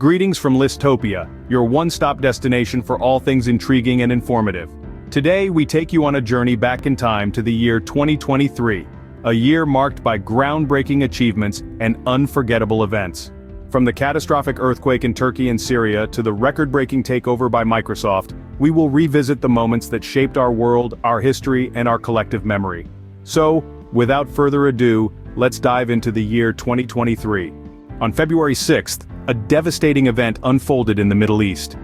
Greetings from Listopia, your one-stop destination for all things intriguing and informative. Today we take you on a journey back in time to the year 2023, a year marked by groundbreaking achievements and unforgettable events. From the catastrophic earthquake in Turkey and Syria to the record-breaking takeover by Microsoft, we will revisit the moments that shaped our world, our history, and our collective memory. So, without further ado, let's dive into the year 2023. On February 6th, a devastating event unfolded in the Middle East.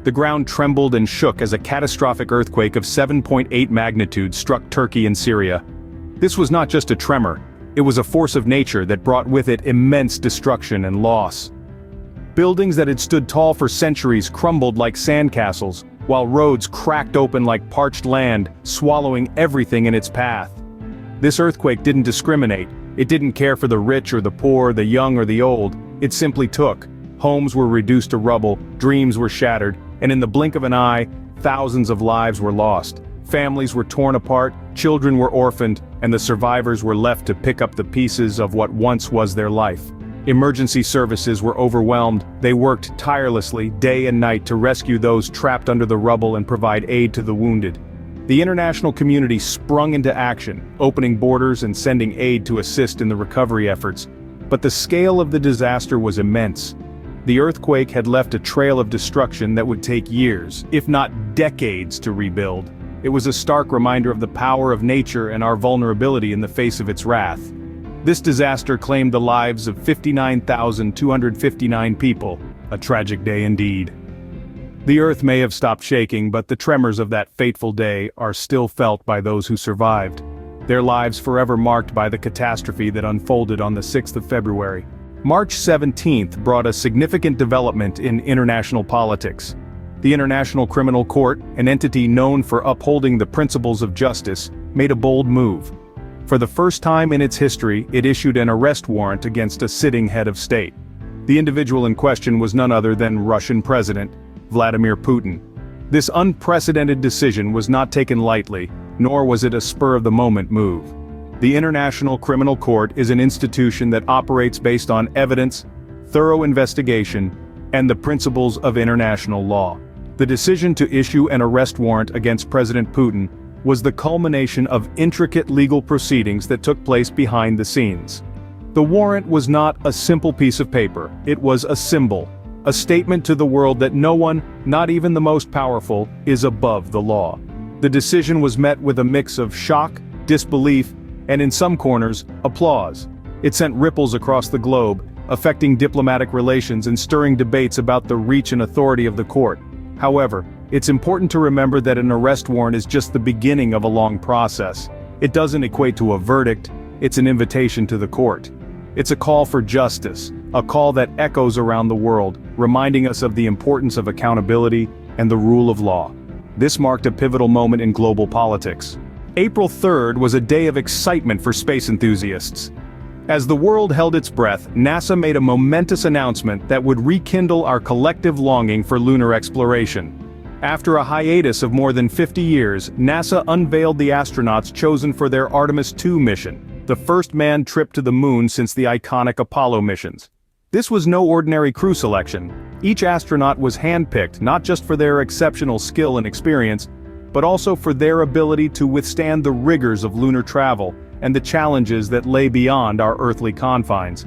The ground trembled and shook as a catastrophic earthquake of 7.8 magnitude struck Turkey and Syria. This was not just a tremor, it was a force of nature that brought with it immense destruction and loss. Buildings that had stood tall for centuries crumbled like sandcastles, while roads cracked open like parched land, swallowing everything in its path. This earthquake didn't discriminate. It didn't care for the rich or the poor, the young or the old. It simply took. Homes were reduced to rubble, dreams were shattered, and in the blink of an eye, thousands of lives were lost. Families were torn apart, children were orphaned, and the survivors were left to pick up the pieces of what once was their life. Emergency services were overwhelmed. They worked tirelessly, day and night, to rescue those trapped under the rubble and provide aid to the wounded. The international community sprung into action, opening borders and sending aid to assist in the recovery efforts. But the scale of the disaster was immense. The earthquake had left a trail of destruction that would take years, if not decades, to rebuild. It was a stark reminder of the power of nature and our vulnerability in the face of its wrath. This disaster claimed the lives of 59,259 people, a tragic day indeed. The earth may have stopped shaking, but the tremors of that fateful day are still felt by those who survived. Their lives forever marked by the catastrophe that unfolded on the 6th of February. March 17th brought a significant development in international politics. The International Criminal Court, an entity known for upholding the principles of justice, made a bold move. For the first time in its history, it issued an arrest warrant against a sitting head of state. The individual in question was none other than Russian President Vladimir Putin. This unprecedented decision was not taken lightly, nor was it a spur-of-the-moment move. The International Criminal Court is an institution that operates based on evidence, thorough investigation, and the principles of international law. The decision to issue an arrest warrant against President Putin was the culmination of intricate legal proceedings that took place behind the scenes. The warrant was not a simple piece of paper, it was a symbol. A statement to the world that no one, not even the most powerful, is above the law. The decision was met with a mix of shock, disbelief, and in some corners, applause. It sent ripples across the globe, affecting diplomatic relations and stirring debates about the reach and authority of the court. However, it's important to remember that an arrest warrant is just the beginning of a long process. It doesn't equate to a verdict, it's an invitation to the court. It's a call for justice, a call that echoes around the world, reminding us of the importance of accountability and the rule of law. This marked a pivotal moment in global politics. April 3rd was a day of excitement for space enthusiasts. As the world held its breath, NASA made a momentous announcement that would rekindle our collective longing for lunar exploration. After a hiatus of more than 50 years, NASA unveiled the astronauts chosen for their Artemis II mission, the first manned trip to the moon since the iconic Apollo missions. This was no ordinary crew selection. Each astronaut was handpicked not just for their exceptional skill and experience, but also for their ability to withstand the rigors of lunar travel and the challenges that lay beyond our earthly confines.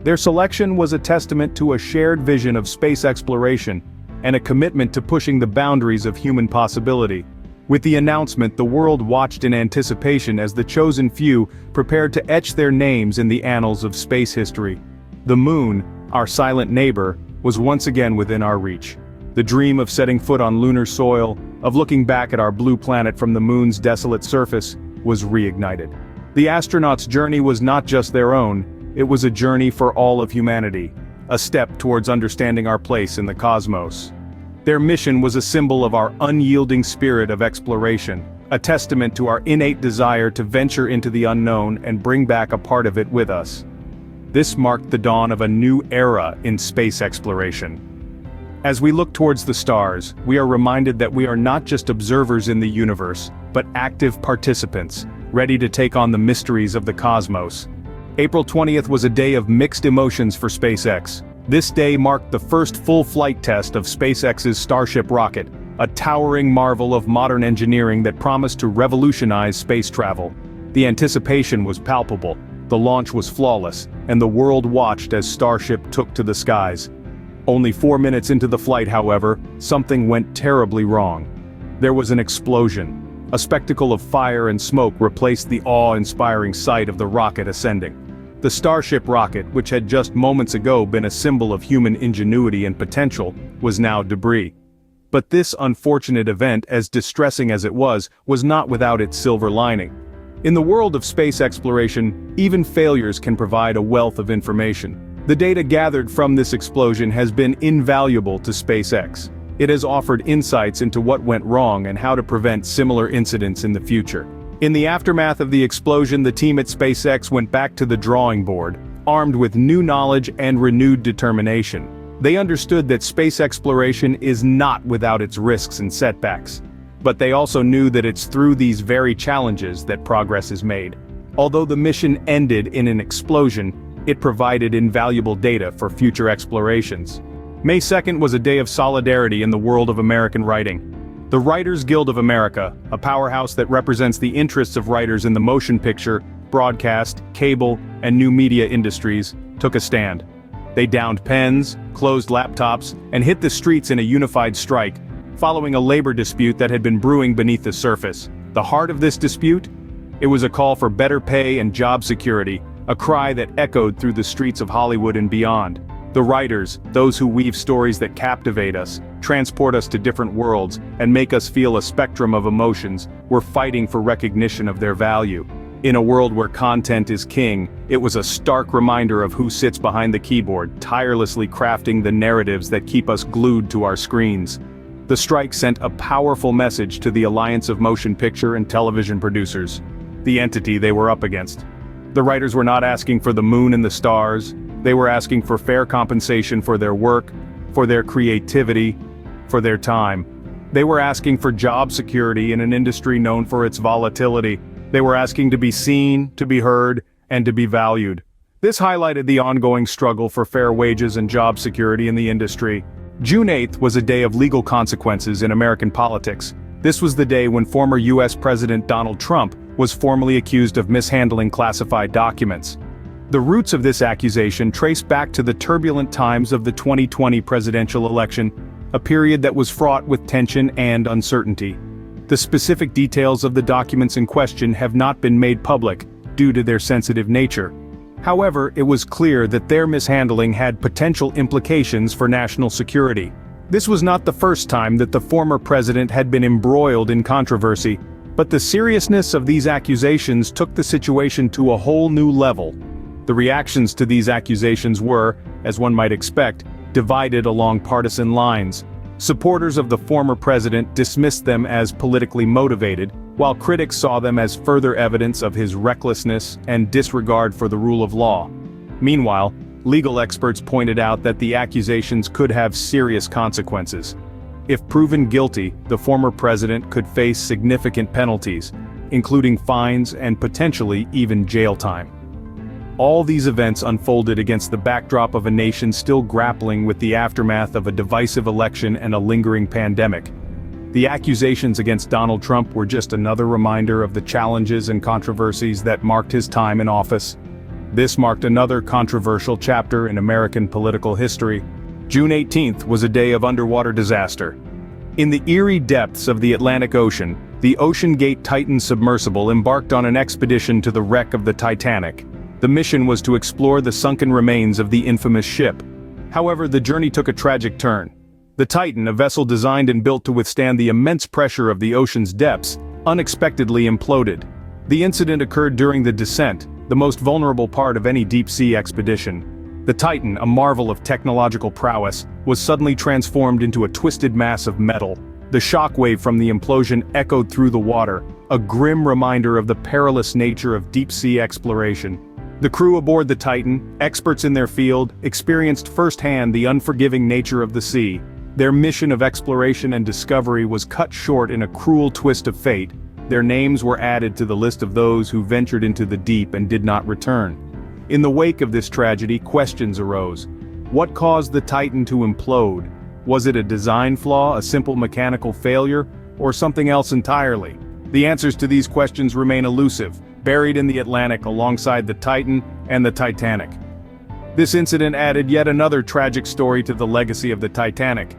Their selection was a testament to a shared vision of space exploration and a commitment to pushing the boundaries of human possibility. With the announcement, the world watched in anticipation as the chosen few prepared to etch their names in the annals of space history. The moon, our silent neighbor, was once again within our reach. The dream of setting foot on lunar soil, of looking back at our blue planet from the moon's desolate surface, was reignited. The astronauts' journey was not just their own, it was a journey for all of humanity, a step towards understanding our place in the cosmos. Their mission was a symbol of our unyielding spirit of exploration, a testament to our innate desire to venture into the unknown and bring back a part of it with us. This marked the dawn of a new era in space exploration. As we look towards the stars, we are reminded that we are not just observers in the universe, but active participants, ready to take on the mysteries of the cosmos. April 20th was a day of mixed emotions for SpaceX. This day marked the first full flight test of SpaceX's Starship rocket, a towering marvel of modern engineering that promised to revolutionize space travel. The anticipation was palpable, the launch was flawless, and the world watched as Starship took to the skies. Only 4 minutes into the flight, however, something went terribly wrong. There was an explosion. A spectacle of fire and smoke replaced the awe-inspiring sight of the rocket ascending. The Starship rocket, which had just moments ago been a symbol of human ingenuity and potential, was now debris. But this unfortunate event, as distressing as it was not without its silver lining. In the world of space exploration, even failures can provide a wealth of information. The data gathered from this explosion has been invaluable to SpaceX. It has offered insights into what went wrong and how to prevent similar incidents in the future. In the aftermath of the explosion, the team at SpaceX went back to the drawing board, armed with new knowledge and renewed determination. They understood that space exploration is not without its risks and setbacks. But they also knew that it's through these very challenges that progress is made. Although the mission ended in an explosion, it provided invaluable data for future explorations. May 2nd was a day of solidarity in the world of American writing. The Writers Guild of America, a powerhouse that represents the interests of writers in the motion picture, broadcast, cable, and new media industries, took a stand. They downed pens, closed laptops, and hit the streets in a unified strike, following a labor dispute that had been brewing beneath the surface. The heart of this dispute? It was a call for better pay and job security, a cry that echoed through the streets of Hollywood and beyond. The writers, those who weave stories that captivate us, transport us to different worlds, and make us feel a spectrum of emotions, were fighting for recognition of their value. In a world where content is king, it was a stark reminder of who sits behind the keyboard, tirelessly crafting the narratives that keep us glued to our screens. The strike sent a powerful message to the Alliance of Motion Picture and Television Producers, the entity they were up against. The writers were not asking for the moon and the stars. They were asking for fair compensation for their work, for their creativity, for their time. They were asking for job security in an industry known for its volatility. They were asking to be seen, to be heard, and to be valued. This highlighted the ongoing struggle for fair wages and job security in the industry. June 8th was a day of legal consequences in American politics. This was the day when former US President Donald Trump was formally accused of mishandling classified documents. The roots of this accusation trace back to the turbulent times of the 2020 presidential election, a period that was fraught with tension and uncertainty. The specific details of the documents in question have not been made public, due to their sensitive nature. However, it was clear that their mishandling had potential implications for national security. This was not the first time that the former president had been embroiled in controversy, but the seriousness of these accusations took the situation to a whole new level. The reactions to these accusations were, as one might expect, divided along partisan lines. Supporters of the former president dismissed them as politically motivated, while critics saw them as further evidence of his recklessness and disregard for the rule of law. Meanwhile, legal experts pointed out that the accusations could have serious consequences. If proven guilty, the former president could face significant penalties, including fines and potentially even jail time. All these events unfolded against the backdrop of a nation still grappling with the aftermath of a divisive election and a lingering pandemic. The accusations against Donald Trump were just another reminder of the challenges and controversies that marked his time in office. This marked another controversial chapter in American political history. June 18th was a day of underwater disaster. In the eerie depths of the Atlantic Ocean, the OceanGate Titan submersible embarked on an expedition to the wreck of the Titanic. The mission was to explore the sunken remains of the infamous ship. However, the journey took a tragic turn. The Titan, a vessel designed and built to withstand the immense pressure of the ocean's depths, unexpectedly imploded. The incident occurred during the descent, the most vulnerable part of any deep-sea expedition. The Titan, a marvel of technological prowess, was suddenly transformed into a twisted mass of metal. The shockwave from the implosion echoed through the water, a grim reminder of the perilous nature of deep-sea exploration. The crew aboard the Titan, experts in their field, experienced firsthand the unforgiving nature of the sea. Their mission of exploration and discovery was cut short in a cruel twist of fate. Their names were added to the list of those who ventured into the deep and did not return. In the wake of this tragedy, questions arose. What caused the Titan to implode? Was it a design flaw, a simple mechanical failure, or something else entirely? The answers to these questions remain elusive, buried in the Atlantic alongside the Titan and the Titanic. This incident added yet another tragic story to the legacy of the Titanic.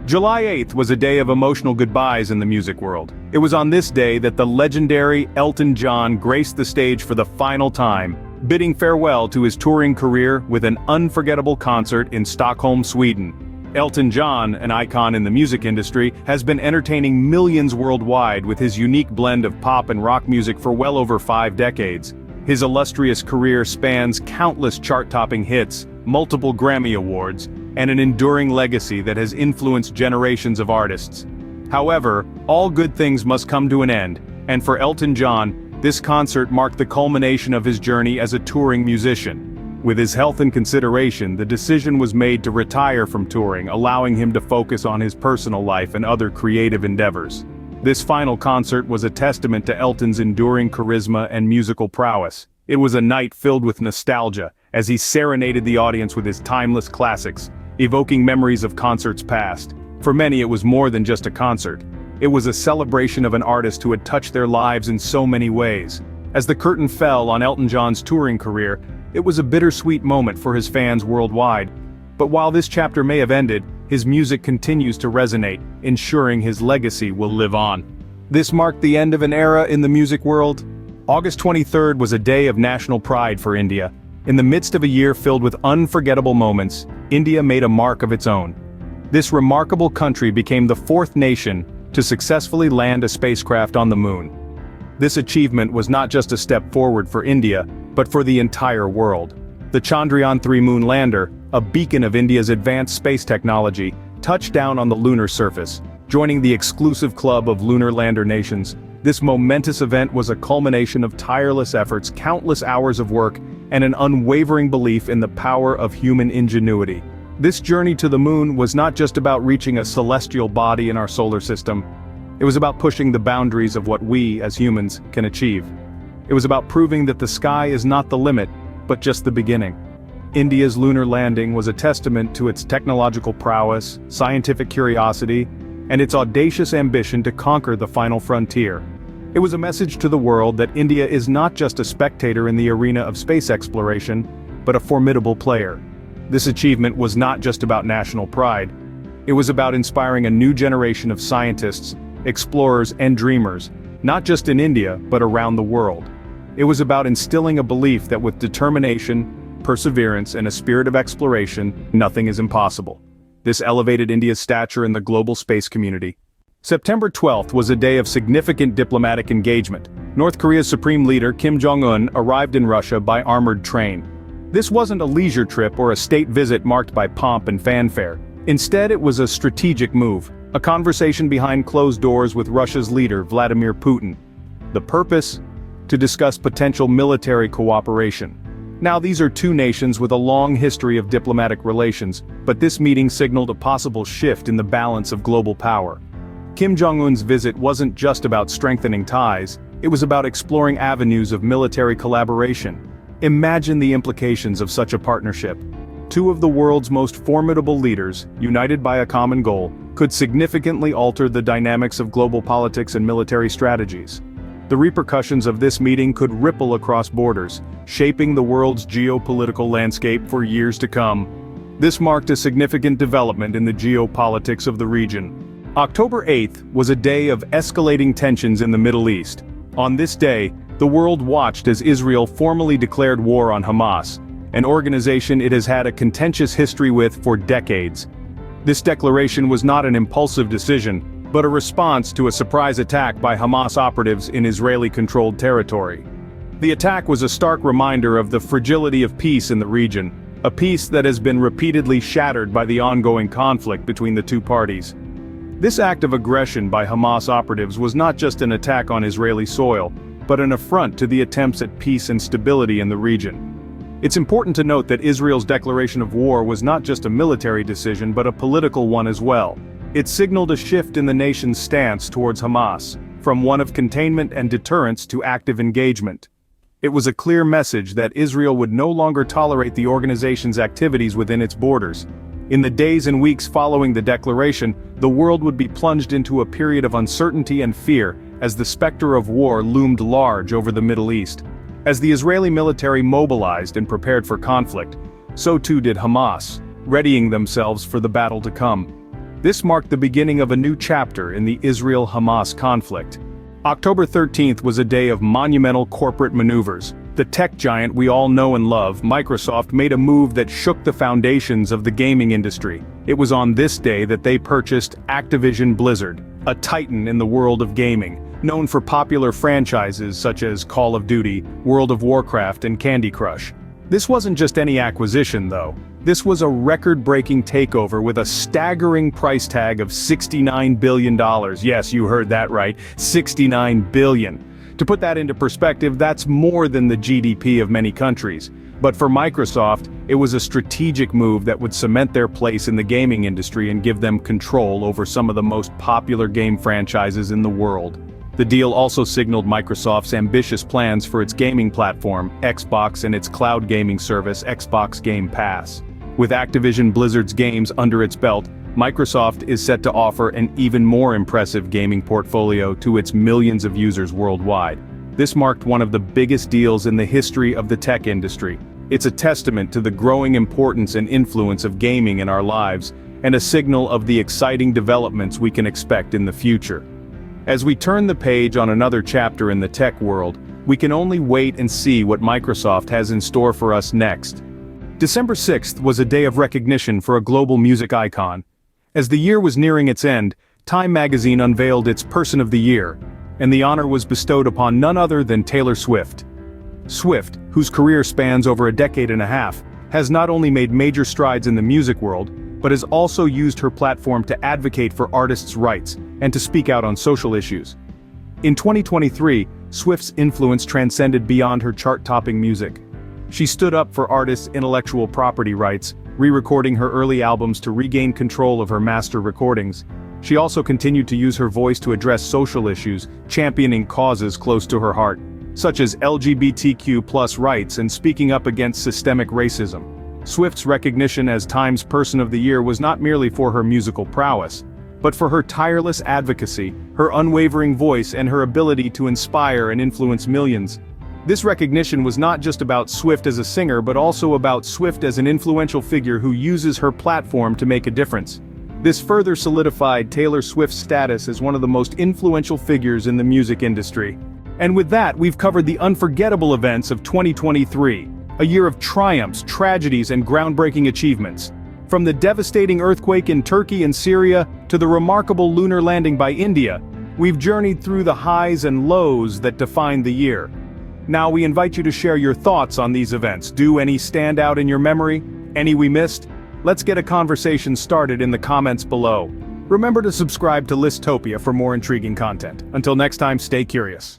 July 8th was a day of emotional goodbyes in the music world. It was on this day that the legendary Elton John graced the stage for the final time, bidding farewell to his touring career with an unforgettable concert in Stockholm, Sweden. Elton John, an icon in the music industry, has been entertaining millions worldwide with his unique blend of pop and rock music for well over 5 decades. His illustrious career spans countless chart-topping hits, multiple Grammy Awards, and an enduring legacy that has influenced generations of artists. However, all good things must come to an end, and for Elton John, this concert marked the culmination of his journey as a touring musician. With his health in consideration, the decision was made to retire from touring, allowing him to focus on his personal life and other creative endeavors. This final concert was a testament to Elton's enduring charisma and musical prowess. It was a night filled with nostalgia, as he serenaded the audience with his timeless classics, evoking memories of concerts past. For many, it was more than just a concert. It was a celebration of an artist who had touched their lives in so many ways. As the curtain fell on Elton John's touring career, it was a bittersweet moment for his fans worldwide. But while this chapter may have ended, his music continues to resonate, ensuring his legacy will live on. This marked the end of an era in the music world. August 23rd was a day of national pride for India. In the midst of a year filled with unforgettable moments, India made a mark of its own. This remarkable country became the 4th nation to successfully land a spacecraft on the moon. This achievement was not just a step forward for India, but for the entire world. The Chandrayaan-3 moon lander, a beacon of India's advanced space technology, touched down on the lunar surface, joining the exclusive club of lunar lander nations. This momentous event was a culmination of tireless efforts, countless hours of work, and an unwavering belief in the power of human ingenuity. This journey to the moon was not just about reaching a celestial body in our solar system. It was about pushing the boundaries of what we, as humans, can achieve. It was about proving that the sky is not the limit, but just the beginning. India's lunar landing was a testament to its technological prowess, scientific curiosity, and its audacious ambition to conquer the final frontier. It was a message to the world that India is not just a spectator in the arena of space exploration, but a formidable player. This achievement was not just about national pride. It was about inspiring a new generation of scientists, explorers, and dreamers, not just in India, but around the world. It was about instilling a belief that with determination, perseverance, and a spirit of exploration, nothing is impossible. This elevated India's stature in the global space community. September 12th was a day of significant diplomatic engagement. North Korea's supreme leader Kim Jong-Un arrived in Russia by armored train. This wasn't a leisure trip or a state visit marked by pomp and fanfare. Instead, it was a strategic move, a conversation behind closed doors with Russia's leader Vladimir Putin. The purpose? To discuss potential military cooperation. Now, these are two nations with a long history of diplomatic relations, but this meeting signaled a possible shift in the balance of global power. Kim Jong-un's visit wasn't just about strengthening ties, it was about exploring avenues of military collaboration. Imagine the implications of such a partnership. Two of the world's most formidable leaders, united by a common goal, could significantly alter the dynamics of global politics and military strategies. The repercussions of this meeting could ripple across borders, shaping the world's geopolitical landscape for years to come. This marked a significant development in the geopolitics of the region. October 8th was a day of escalating tensions in the Middle East. On this day, the world watched as Israel formally declared war on Hamas, an organization it has had a contentious history with for decades. This declaration was not an impulsive decision, but a response to a surprise attack by Hamas operatives in Israeli-controlled territory. The attack was a stark reminder of the fragility of peace in the region, a peace that has been repeatedly shattered by the ongoing conflict between the two parties. This act of aggression by Hamas operatives was not just an attack on Israeli soil, but an affront to the attempts at peace and stability in the region. It's important to note that Israel's declaration of war was not just a military decision but a political one as well. It signaled a shift in the nation's stance towards Hamas, from one of containment and deterrence to active engagement. It was a clear message that Israel would no longer tolerate the organization's activities within its borders. In the days and weeks following the declaration, the world would be plunged into a period of uncertainty and fear as the specter of war loomed large over the Middle East. As the Israeli military mobilized and prepared for conflict, so too did Hamas, readying themselves for the battle to come. This marked the beginning of a new chapter in the Israel-Hamas conflict. October 13th was a day of monumental corporate maneuvers. The tech giant we all know and love, Microsoft, made a move that shook the foundations of the gaming industry. It was on this day that they purchased Activision Blizzard, a titan in the world of gaming, known for popular franchises such as Call of Duty, World of Warcraft, and Candy Crush. This wasn't just any acquisition, though. This was a record-breaking takeover with a staggering price tag of $69 billion. Yes, you heard that right, $69 billion. To put that into perspective, that's more than the GDP of many countries. But for Microsoft, it was a strategic move that would cement their place in the gaming industry and give them control over some of the most popular game franchises in the world. The deal also signaled Microsoft's ambitious plans for its gaming platform, Xbox, and its cloud gaming service, Xbox Game Pass. With Activision Blizzard's games under its belt, Microsoft is set to offer an even more impressive gaming portfolio to its millions of users worldwide. This marked one of the biggest deals in the history of the tech industry. It's a testament to the growing importance and influence of gaming in our lives, and a signal of the exciting developments we can expect in the future. As we turn the page on another chapter in the tech world, we can only wait and see what Microsoft has in store for us next. December 6th was a day of recognition for a global music icon. As the year was nearing its end, Time magazine unveiled its Person of the Year, and the honor was bestowed upon none other than Taylor Swift. Swift, whose career spans over a decade and a half, has not only made major strides in the music world, but has also used her platform to advocate for artists' rights and to speak out on social issues. In 2023, Swift's influence transcended beyond her chart-topping music. She stood up for artists' intellectual property rights, re-recording her early albums to regain control of her master recordings. She also continued to use her voice to address social issues, championing causes close to her heart, such as LGBTQ+ rights and speaking up against systemic racism. Swift's recognition as Time's Person of the Year was not merely for her musical prowess, but for her tireless advocacy, her unwavering voice, and her ability to inspire and influence millions. This recognition was not just about Swift as a singer, but also about Swift as an influential figure who uses her platform to make a difference. This further solidified Taylor Swift's status as one of the most influential figures in the music industry. And with that, we've covered the unforgettable events of 2023. A year of triumphs, tragedies, and groundbreaking achievements. From the devastating earthquake in Turkey and Syria to the remarkable lunar landing by India, we've journeyed through the highs and lows that defined the year. Now we invite you to share your thoughts on these events. Do any stand out in your memory? Any we missed? Let's get a conversation started in the comments below. Remember to subscribe to Listopia for more intriguing content. Until next time, stay curious.